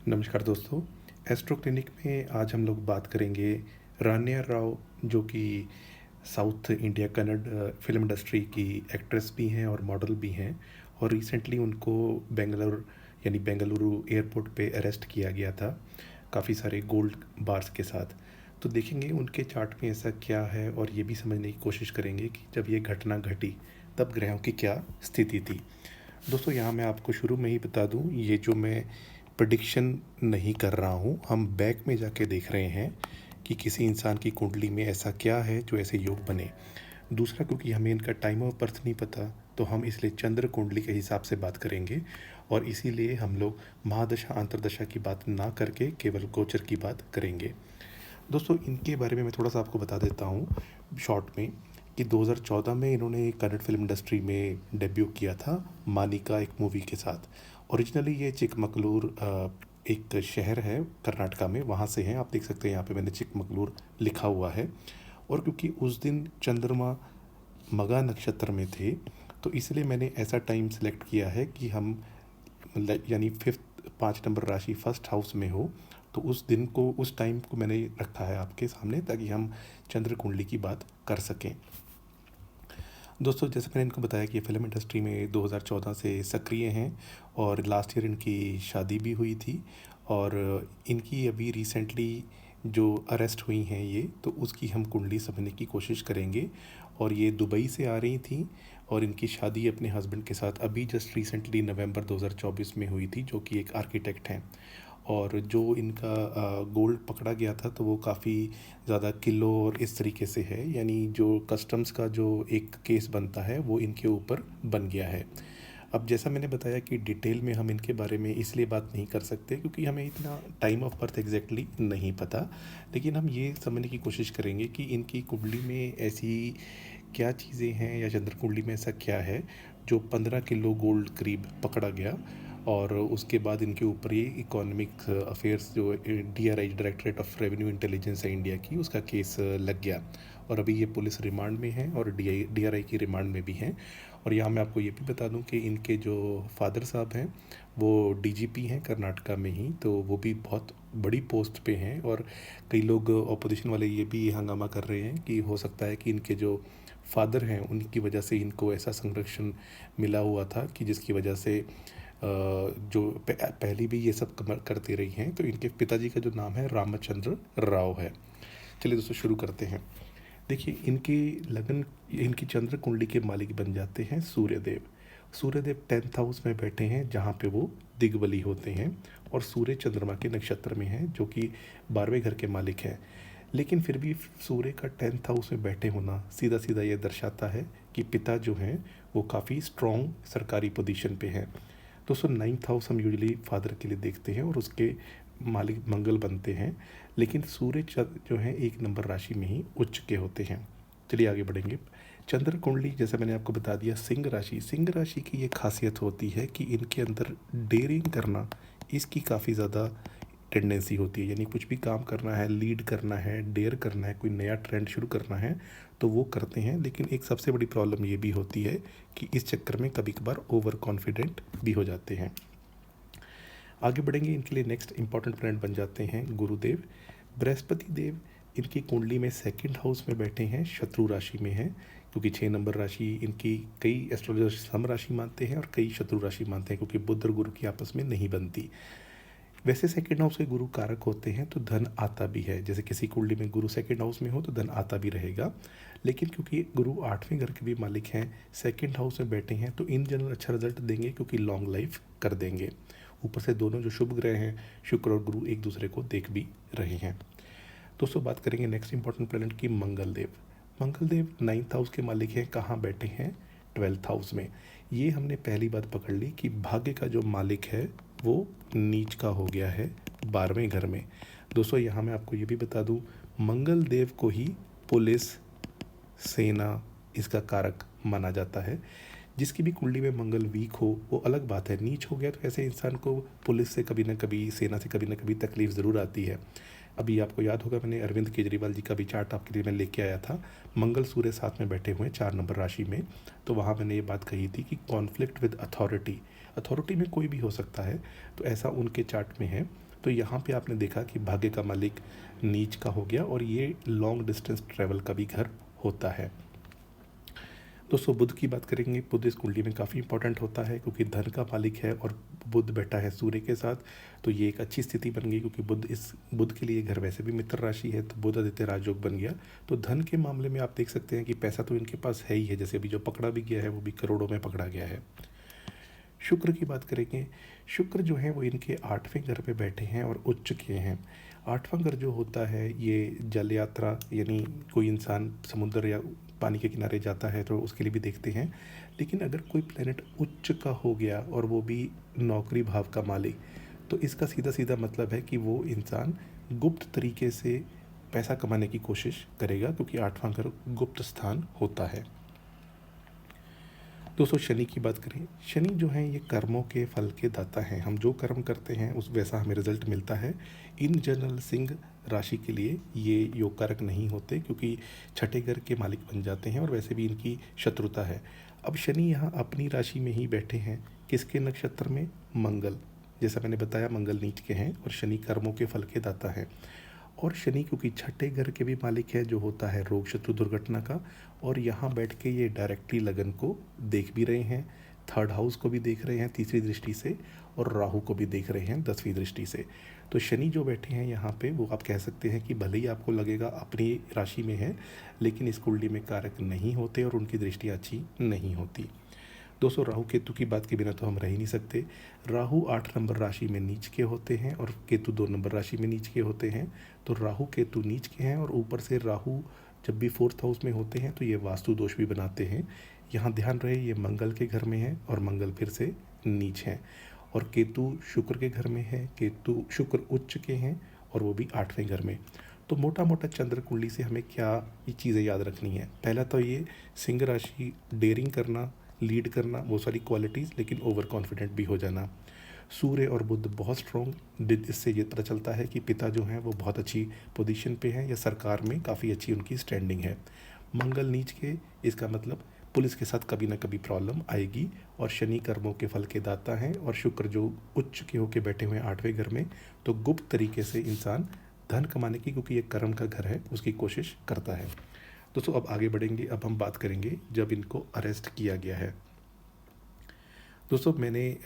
नमस्कार दोस्तों। Astro clinic में आज हम लोग बात करेंगे रान्या राव, जो कि south India Kannada film industry की एक्ट्रेस भी हैं और मॉडल भी हैं। और रिसेंटली उनको बेंगलुरु एयरपोर्ट पे अरेस्ट किया गया था काफ़ी सारे गोल्ड बार्स के साथ। तो देखेंगे उनके चार्ट में ऐसा क्या है और ये भी समझने की कोशिश करेंगे कि जब ये घटना घटी तब ग्रहों की क्या स्थिति थी। दोस्तों यहाँ मैं आपको शुरू में ही बता दूँ, ये जो मैं प्रेडिक्शन नहीं कर रहा हूँ, हम बैक में जाके देख रहे हैं कि किसी इंसान की कुंडली में ऐसा क्या है जो ऐसे योग बने। दूसरा, क्योंकि हमें इनका टाइम ऑफ बर्थ नहीं पता, तो हम इसलिए चंद्र कुंडली के हिसाब से बात करेंगे। और इसीलिए हम लोग महादशा अंतरदशा की बात ना करके केवल गोचर की बात करेंगे। दोस्तों इनके बारे में मैं थोड़ा सा आपको बता देता हूँ शॉर्ट में कि 2014 में इन्होंने कन्नड़ फिल्म इंडस्ट्री में डेब्यू किया था मानिका एक मूवी के साथ। ओरिजिनली ये चिकमगलूर एक शहर है कर्नाटका में, वहाँ से हैं। आप देख सकते हैं यहाँ पे मैंने चिकमगलूर लिखा हुआ है। और क्योंकि उस दिन चंद्रमा मगा नक्षत्र में थे, तो इसलिए मैंने ऐसा टाइम सेलेक्ट किया है कि हम यानी फिफ्थ 5 नंबर राशि फर्स्ट हाउस में हो, तो उस दिन को उस टाइम को मैंने रखा है आपके सामने ताकि हम चंद्र कुंडली की बात कर सकें। दोस्तों जैसे मैंने इनको बताया कि ये फिल्म इंडस्ट्री में 2014 से सक्रिय हैं और लास्ट ईयर इनकी शादी भी हुई थी। और इनकी अभी रिसेंटली जो अरेस्ट हुई हैं ये, तो उसकी हम कुंडली समझने की कोशिश करेंगे। और ये दुबई से आ रही थी और इनकी शादी अपने हस्बैंड के साथ अभी जस्ट रिसेंटली नवंबर 2024 में हुई थी, जो कि एक आर्किटेक्ट हैं। और जो इनका गोल्ड पकड़ा गया था तो वो काफ़ी ज़्यादा किलो और इस तरीके से है, यानी जो कस्टम्स का जो एक केस बनता है वो इनके ऊपर बन गया है। अब जैसा मैंने बताया कि डिटेल में हम इनके बारे में इसलिए बात नहीं कर सकते क्योंकि हमें इतना टाइम ऑफ बर्थ एग्जैक्टली नहीं पता। लेकिन हम ये समझने की कोशिश करेंगे कि इनकी कुंडली में ऐसी क्या चीज़ें हैं या चंद्र कुंडली में ऐसा क्या है जो 15 किलो गोल्ड करीब पकड़ा गया। और उसके बाद इनके ऊपर ये इकोनॉमिक अफेयर्स जो DRI directorate of revenue intelligence है इंडिया की, उसका केस लग गया। और अभी ये पुलिस रिमांड में है और DRI की रिमांड में भी हैं। और यहाँ मैं आपको ये भी बता दूं कि इनके जो फादर साहब हैं वो DGP हैं कर्नाटका में ही, तो वो भी बहुत बड़ी पोस्ट पे हैं। और कई लोग ऑपोजिशन वाले ये भी हंगामा कर रहे हैं कि हो सकता है कि इनके जो फादर हैं उनकी वजह से इनको ऐसा संरक्षण मिला हुआ था कि जिसकी वजह से जो पहले भी ये सब करती रही हैं। तो इनके पिताजी का जो नाम है रामचंद्र राव है। चलिए दोस्तों शुरू करते हैं। देखिए इनकी चंद्र कुंडली के मालिक बन जाते हैं सूर्यदेव। सूर्यदेव 10th हाउस में बैठे हैं जहाँ पे वो दिग्बली होते हैं और सूर्य चंद्रमा के नक्षत्र में हैं जो कि 12वें घर के मालिक हैं। लेकिन फिर भी सूर्य का 10th हाउस में बैठे होना सीधा सीधा ये दर्शाता है कि पिता जो हैं वो काफ़ी स्ट्रॉन्ग सरकारी पोजीशन पे हैं। दोस्तों 9th हाउस हम यूजुअली फादर के लिए देखते हैं और उसके मालिक मंगल बनते हैं। लेकिन सूर्य जो है 1 नंबर राशि में ही उच्च के होते हैं। चलिए आगे बढ़ेंगे। चंद्र कुंडली जैसा मैंने आपको बता दिया, सिंह राशि की ये खासियत होती है कि इनके अंदर डेयरिंग करना इसकी काफ़ी ज़्यादा टेंडेंसी होती है। यानी कुछ भी काम करना है, लीड करना है, डेयर करना है, कोई नया ट्रेंड शुरू करना है तो वो करते हैं। लेकिन एक सबसे बड़ी प्रॉब्लम ये भी होती है कि इस चक्कर में कभी कभार ओवर कॉन्फिडेंट भी हो जाते हैं। आगे बढ़ेंगे। इनके लिए नेक्स्ट इंपॉर्टेंट प्लैनेट बन जाते हैं गुरुदेव। बृहस्पति देव इनकी कुंडली में 2nd हाउस में बैठे हैं, शत्रु राशि में हैं। क्योंकि 6 नंबर राशि इनकी कई एस्ट्रोलॉजर सम राशि मानते हैं और कई शत्रु राशि मानते हैं क्योंकि बुध और गुरु की आपस में नहीं बनती। वैसे 2nd हाउस के गुरु कारक होते हैं तो धन आता भी है। जैसे किसी कुंडली में गुरु 2nd हाउस में हो तो धन आता भी रहेगा। लेकिन क्योंकि गुरु 8वें घर के भी मालिक हैं, 2nd हाउस में बैठे हैं, तो इन जनरल अच्छा रिजल्ट देंगे क्योंकि लॉन्ग लाइफ कर देंगे। ऊपर से दोनों जो शुभ ग्रह हैं शुक्र और गुरु एक दूसरे को देख भी रहे हैं। दोस्तों बात करेंगे नेक्स्ट इंपॉर्टेंट प्लैनेट की, मंगल देव 9th हाउस के मालिक हैं। कहाँ बैठे हैं? 12th हाउस में। ये हमने पहली बात पकड़ ली कि भाग्य का जो मालिक है वो नीच का हो गया है 12वें घर में। दोस्तों यहाँ मैं आपको ये भी बता दूँ, मंगल देव को ही पुलिस, सेना इसका कारक माना जाता है। जिसकी भी कुंडली में मंगल वीक हो वो अलग बात है, नीच हो गया तो ऐसे इंसान को पुलिस से कभी ना कभी, सेना से कभी ना कभी तकलीफ ज़रूर आती है। अभी आपको याद होगा मैंने अरविंद केजरीवाल जी का भी चार्ट आपके लिए मैं लेके आया था। मंगल सूर्य साथ में बैठे हुए हैं 4 नंबर राशि में। तो वहाँ मैंने ये बात कही थी कि कॉन्फ्लिक्ट विद अथॉरिटी में कोई भी हो सकता है, तो ऐसा उनके चार्ट में है। तो यहाँ पे आपने देखा कि भाग्य का मालिक नीच का हो गया और ये लॉन्ग डिस्टेंस ट्रैवल का भी घर होता है। दोस्तों बुध की बात करेंगे। बुध इस कुंडली में काफ़ी इंपॉर्टेंट होता है क्योंकि धन का मालिक है और बुध बैठा है सूर्य के साथ, तो ये एक अच्छी स्थिति बन गई क्योंकि बुध के लिए घर वैसे भी मित्र राशि है, तो बुध आदित्य राजयोग बन गया। तो धन के मामले में आप देख सकते हैं कि पैसा तो इनके पास है ही है, जैसे अभी जो पकड़ा भी गया है वो भी करोड़ों में पकड़ा गया है। शुक्र की बात करेंगे। शुक्र जो है वो इनके 8वें घर पे बैठे हैं और उच्च के हैं। 8वां घर जो होता है ये जल यात्रा, यानी कोई इंसान समुद्र या पानी के किनारे जाता है तो उसके लिए भी देखते हैं। लेकिन अगर कोई प्लेनेट उच्च का हो गया और वो भी नौकरी भाव का मालिक, तो इसका सीधा सीधा मतलब है कि वो इंसान गुप्त तरीके से पैसा कमाने की कोशिश करेगा क्योंकि 8वां घर गुप्त स्थान होता है। दोस्तों शनि की बात करें। शनि जो है ये कर्मों के फल के दाता हैं। हम जो कर्म करते हैं उस वैसा हमें रिजल्ट मिलता है। इन जनरल सिंह राशि के लिए ये योग कारक नहीं होते क्योंकि छठे घर के मालिक बन जाते हैं और वैसे भी इनकी शत्रुता है। अब शनि यहाँ अपनी राशि में ही बैठे हैं। किसके नक्षत्र में? मंगल। जैसा मैंने बताया मंगल नीच के हैं और शनि कर्मों के फल के दाता है। और शनि क्योंकि छठे घर के भी मालिक है जो होता है रोग शत्रु दुर्घटना का, और यहाँ बैठ के ये डायरेक्टली लगन को देख भी रहे हैं, थर्ड हाउस को भी देख रहे हैं तीसरी दृष्टि से, और राहु को भी देख रहे हैं 10वीं दृष्टि से। तो शनि जो बैठे हैं यहाँ पे वो आप कह सकते हैं कि भले ही आपको लगेगा अपनी राशि में है, लेकिन इस कुंडली में कारक नहीं होते और उनकी दृष्टि अच्छी नहीं होती। दोस्तों राहु केतु की बात के बिना तो हम रह ही नहीं सकते। राहु 8 नंबर राशि में नीच के होते हैं और केतु 2 नंबर राशि में नीच के होते हैं। तो राहु केतु नीच के हैं और ऊपर से राहु जब भी 4th हाउस में होते हैं तो ये वास्तु दोष भी बनाते हैं। यहाँ ध्यान रहे ये मंगल के घर में है और मंगल फिर से नीच है, और केतु शुक्र के घर में है। केतु शुक्र उच्च के हैं और वो भी 8वें घर में। तो मोटा मोटा चंद्र कुंडली से हमें क्या ये चीज़ें याद रखनी है? पहला तो ये सिंह राशि, डेयरिंग करना, लीड करना, वो सारी क्वालिटीज़, लेकिन ओवर कॉन्फिडेंट भी हो जाना। सूर्य और बुध बहुत स्ट्रॉन्ग, इससे ये पता चलता है कि पिता जो हैं वो बहुत अच्छी पोजीशन पे हैं या सरकार में काफ़ी अच्छी उनकी स्टैंडिंग है। मंगल नीच के, इसका मतलब पुलिस के साथ कभी ना कभी प्रॉब्लम आएगी। और शनि कर्मों के फल के दाता हैं और शुक्र जो उच्च के होके बैठे हुए हैं 8वें घर में, तो गुप्त तरीके से इंसान धन कमाने की, क्योंकि ये कर्म का घर है, उसकी कोशिश करता है। दोस्तों अब आगे बढ़ेंगे। अब हम बात करेंगे जब इनको अरेस्ट किया गया है। दोस्तों मैंने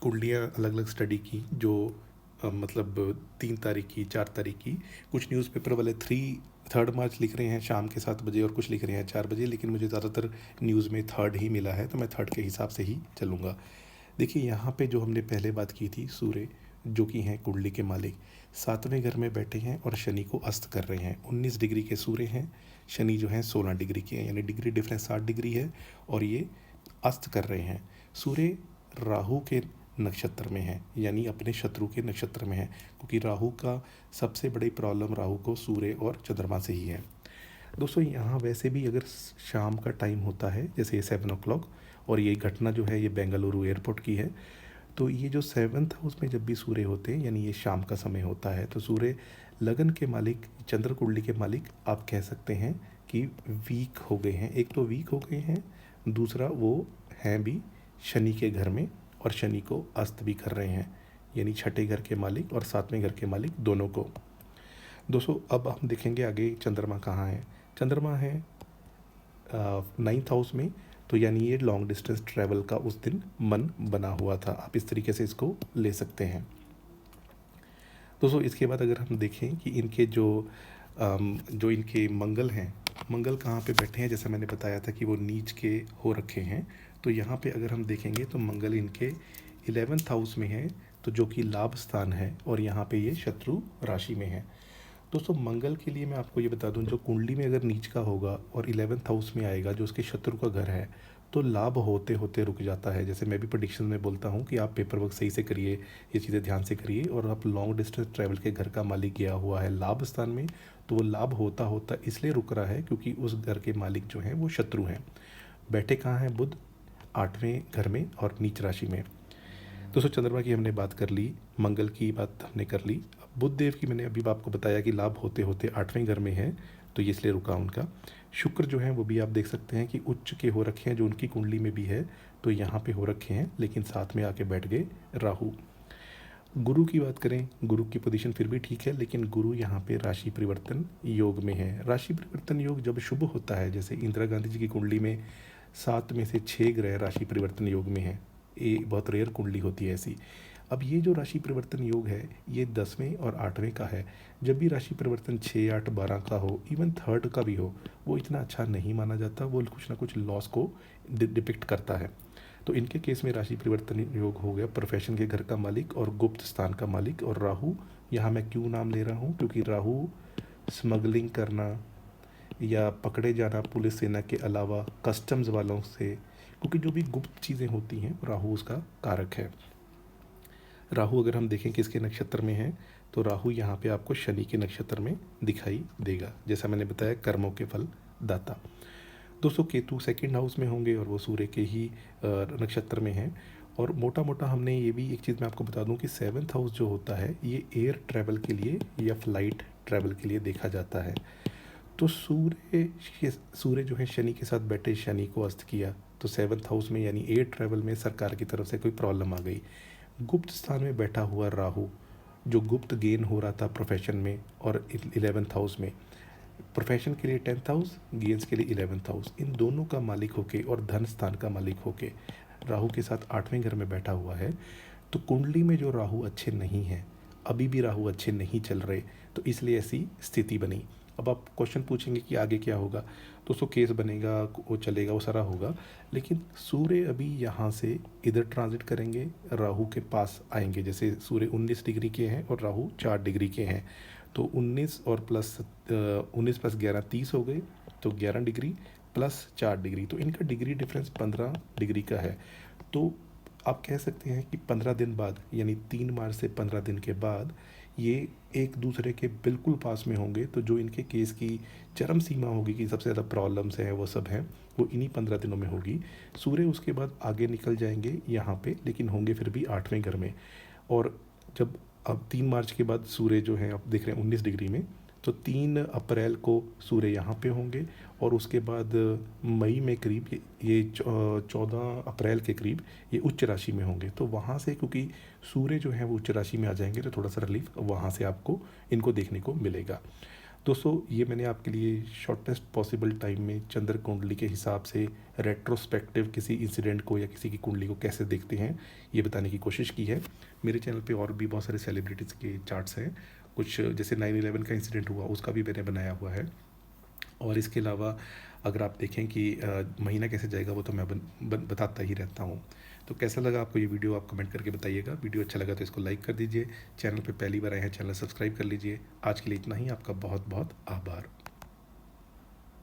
कुंडलियाँ अलग अलग स्टडी की, जो मतलब 3 तारीख की, 4 तारीख की। कुछ न्यूज़पेपर वाले 3 मार्च लिख रहे हैं शाम के 7 बजे और कुछ लिख रहे हैं 4 बजे, लेकिन मुझे ज़्यादातर न्यूज़ में 3 ही मिला है, तो मैं 3 के हिसाब से ही चलूँगा। देखिए यहाँ पे जो हमने पहले बात की थी, सूर्य जो कि हैं कुंडली के मालिक 7वें घर में बैठे हैं और शनि को अस्त कर रहे हैं। 19 डिग्री के सूर्य हैं, शनि जो हैं 16 डिग्री के हैं, यानी डिग्री डिफरेंस 60 डिग्री है, और ये अस्त कर रहे हैं। सूर्य राहु के नक्षत्र में है, यानी अपने शत्रु के नक्षत्र में है, क्योंकि राहु का सबसे बड़ी प्रॉब्लम राहु को सूर्य और चंद्रमा से ही है। दोस्तों यहाँ वैसे भी अगर शाम का टाइम होता है, जैसे ये 7 o'clock, और ये घटना जो है ये बेंगलुरु एयरपोर्ट की है, तो ये जो 7th हाउस में जब भी सूर्य होते हैं, यानी ये शाम का समय होता है, तो सूर्य लगन के मालिक, चंद्र कुंडली के मालिक, आप कह सकते हैं कि वीक हो गए हैं। एक तो वीक हो गए हैं, दूसरा वो हैं भी शनि के घर में और शनि को अस्त भी कर रहे हैं, यानी छठे घर के मालिक और 7वें घर के मालिक दोनों को। दोस्तों अब हम देखेंगे आगे चंद्रमा कहाँ है। चंद्रमा है 9th हाउस में, तो यानी ये लॉन्ग डिस्टेंस ट्रैवल का उस दिन मन बना हुआ था, आप इस तरीके से इसको ले सकते हैं। दोस्तों इसके बाद अगर हम देखें कि इनके जो इनके मंगल हैं, मंगल कहाँ पे बैठे हैं, जैसा मैंने बताया था कि वो नीच के हो रखे हैं, तो यहाँ पे अगर हम देखेंगे तो मंगल इनके 11th हाउस में है, तो जो कि लाभ स्थान है, और यहाँ पे ये शत्रु राशि में है। दोस्तों मंगल के लिए मैं आपको ये बता दूं, जो कुंडली में अगर नीच का होगा और 11th हाउस में आएगा जो उसके शत्रु का घर है, तो लाभ होते होते रुक जाता है। जैसे मैं भी प्रेडिक्शन में बोलता हूँ कि आप पेपर वर्क सही से करिए, ये चीज़ें ध्यान से करिए, और आप लॉन्ग डिस्टेंस ट्रैवल के घर का मालिक गया हुआ है लाभ स्थान में, तो वो लाभ होता होता इसलिए रुक रहा है क्योंकि उस घर के मालिक जो हैं वो शत्रु हैं। बैठे कहाँ हैं? बुध 8वें घर में और नीच राशि में। दोस्तों चंद्रमा की हमने बात कर ली, मंगल की बात हमने कर ली। बुध देव की मैंने अभी आपको बताया कि लाभ होते होते 8वें घर में है, तो ये इसलिए रुका उनका। शुक्र जो है वो भी आप देख सकते हैं कि उच्च के हो रखे हैं, जो उनकी कुंडली में भी है, तो यहाँ पे हो रखे हैं, लेकिन साथ में आके बैठ गए राहु। गुरु की बात करें, गुरु की पोजीशन फिर भी ठीक है, लेकिन गुरु यहाँ पे राशि परिवर्तन योग में है। राशि परिवर्तन योग जब शुभ होता है, जैसे इंदिरा गांधी जी की कुंडली में 7 में से 6 ग्रह राशि परिवर्तन योग में हैं। ये बहुत रेयर कुंडली होती है ऐसी। अब ये जो राशि परिवर्तन योग है, ये 10वें और 8वें का है। जब भी राशि परिवर्तन 6, 8, 12 का हो, इवन थर्ड का भी हो, वो इतना अच्छा नहीं माना जाता। वो कुछ ना कुछ लॉस को डिपिक्ट करता है। तो इनके केस में राशि परिवर्तन योग हो गया प्रोफेशन के घर का मालिक और गुप्त स्थान का मालिक। और राहु, यहाँ मैं क्यों नाम ले रहा हूँ, क्योंकि राहु स्मगलिंग करना या पकड़े जाना पुलिस सेना के अलावा कस्टम्स वालों से, क्योंकि जो भी गुप्त चीज़ें होती हैं राहु उसका कारक है। राहु अगर हम देखें किसके नक्षत्र में है, तो राहु यहाँ पे आपको शनि के नक्षत्र में दिखाई देगा। जैसा मैंने बताया, कर्मों के फल दाता। दोस्तों, केतु सेकंड हाउस में होंगे और वो सूर्य के ही नक्षत्र में हैं। और मोटा मोटा हमने ये भी एक चीज़ मैं आपको बता दूं कि 7th हाउस जो होता है, ये एयर ट्रैवल के लिए या फ्लाइट ट्रैवल के लिए देखा जाता है। तो सूर्य जो है शनि के साथ बैठे, शनि को अस्त किया, तो 7th हाउस में यानी एयर ट्रैवल में सरकार की तरफ से कोई प्रॉब्लम आ गई। गुप्त स्थान में बैठा हुआ राहु, जो गुप्त गेन हो रहा था प्रोफेशन में, और 11th हाउस में, प्रोफेशन के लिए 10th हाउस, गेम्स के लिए 11th हाउस, इन दोनों का मालिक होके और धन स्थान का मालिक होके राहु के साथ 8वें घर में बैठा हुआ है। तो कुंडली में जो राहु अच्छे नहीं हैं, अभी भी राहु अच्छे नहीं चल रहे, तो इसलिए ऐसी स्थिति बनी। अब आप क्वेश्चन पूछेंगे कि आगे क्या होगा। दोस्तों, केस बनेगा, वो चलेगा, वो सारा होगा, लेकिन सूर्य अभी यहाँ से इधर ट्रांजिट करेंगे, राहु के पास आएंगे। जैसे सूर्य 19 डिग्री के हैं और राहु 4 डिग्री के हैं, तो 19 और प्लस 19 प्लस 11 30 हो गए, तो 11 डिग्री प्लस 4 डिग्री, तो इनका डिग्री डिफरेंस 15 डिग्री का है। तो आप कह सकते हैं कि 15 दिन बाद, यानी 3 मार्च से 15 दिन के बाद ये एक दूसरे के बिल्कुल पास में होंगे। तो जो इनके केस की चरम सीमा होगी कि सबसे ज़्यादा प्रॉब्लम्स हैं वो सब हैं, वो इन्हीं 15 दिनों में होगी। सूर्य उसके बाद आगे निकल जाएंगे यहाँ पे, लेकिन होंगे फिर भी 8वें घर में। और जब अब 3 मार्च के बाद सूर्य जो है आप देख रहे हैं 19 डिग्री में, तो 3 अप्रैल को सूर्य यहाँ पे होंगे, और उसके बाद मई में करीब ये 14 अप्रैल के करीब ये उच्च राशि में होंगे। तो वहाँ से, क्योंकि सूर्य जो है वो उच्च राशि में आ जाएंगे, तो थोड़ा सा रिलीफ वहाँ से आपको इनको देखने को मिलेगा। दोस्तों, ये मैंने आपके लिए शॉर्टेस्ट पॉसिबल टाइम में चंद्र कुंडली के हिसाब से रेट्रोस्पेक्टिव किसी इंसिडेंट को या किसी की कुंडली को कैसे देखते हैं, ये बताने की कोशिश की है। मेरे चैनल पे और भी बहुत सारे सेलिब्रिटीज़ के चार्ट्स हैं। कुछ जैसे 9/11 का इंसिडेंट हुआ, उसका भी मैंने बनाया हुआ है। और इसके अलावा अगर आप देखें कि महीना कैसे जाएगा, वो तो मैं बताता ही रहता हूँ। तो कैसा लगा आपको ये वीडियो, आप कमेंट करके बताइएगा। वीडियो अच्छा लगा तो इसको लाइक कर दीजिए। चैनल पे पहली बार आए हैं, चैनल सब्सक्राइब कर लीजिए। आज के लिए इतना ही। आपका बहुत बहुत आभार।